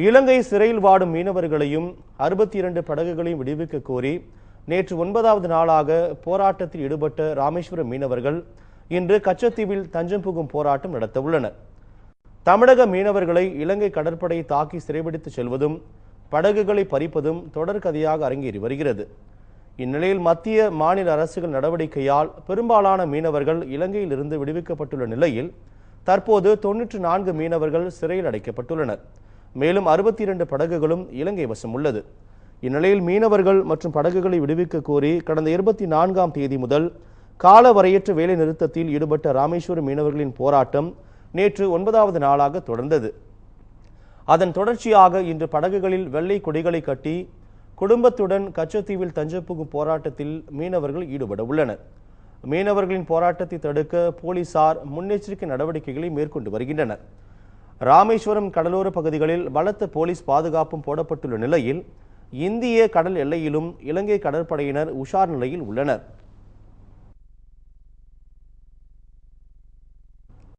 இலங்கை சிறையில் வாடும் மீனவர்களையும் 62 படகுகளையும் விடுவிக்க கோரி நேற்று 9வது நாளாக போராட்டத்தில் ஈடுபட்ட ராமேஸ்வரம் மீனவர்கள் இன்று கச்சத்தீவில் தஞ்சம் புகும் போராட்டம் நடத்த உள்ளனர். தமிழக மீனவர்களை இலங்கை கடற்படை தாக்கி சிறைபிடித்து செல்வதும் படகுகளை பறிப்பதும் தொடர்கதையாக அரங்கேறி வருகிறது. இந்நிலையில் மத்திய மாநில அரசுகள் நடவடிக்கையால் பெரும்பாலான மீனவர்கள் இலங்கையில் இருந்து விடுவிக்கப்பட்டுள்ள நிலையில் தற்போது 94 மீனவர்கள் சிறையில் அடைக்கப்பட்டுள்ளனர். மேலும் 62 படகுகளும் இலங்கை வசம் உள்ளது. இந்நிலையில் மீனவர்கள் மற்றும் படகுகளை விடுவிக்க கோரி கடந்த 24ஆம் தேதி முதல் காலவரையற்ற வேலை நிறுத்தத்தில் ஈடுபட்ட ராமேஸ்வரம் மீனவர்களின் போராட்டம் நேற்று 9வது நாளாக தொடர்ந்தது. அதன் தொடர்ச்சியாக இன்று படகுகளில் வெள்ளை கொடிகளை கட்டி குடும்பத்துடன் கச்சத்தீவில் தஞ்சம் புகும் போராட்டத்தில் மீனவர்கள் ஈடுபட உள்ளனர். மீனவர்களின் போராட்டத்தை தடுக்க போலீசார் முன்னெச்சரிக்கை நடவடிக்கைகளை மேற்கொண்டு வருகின்றனர். ராமேஸ்வரம் கடலோர பகுதிகளில் பலத்த போலீஸ் பாதுகாப்பும் போடப்பட்டுள்ள நிலையில் இந்திய கடல் எல்லையிலும் இலங்கை கடற்படையினர் உஷார் நிலையில் உள்ளனர்.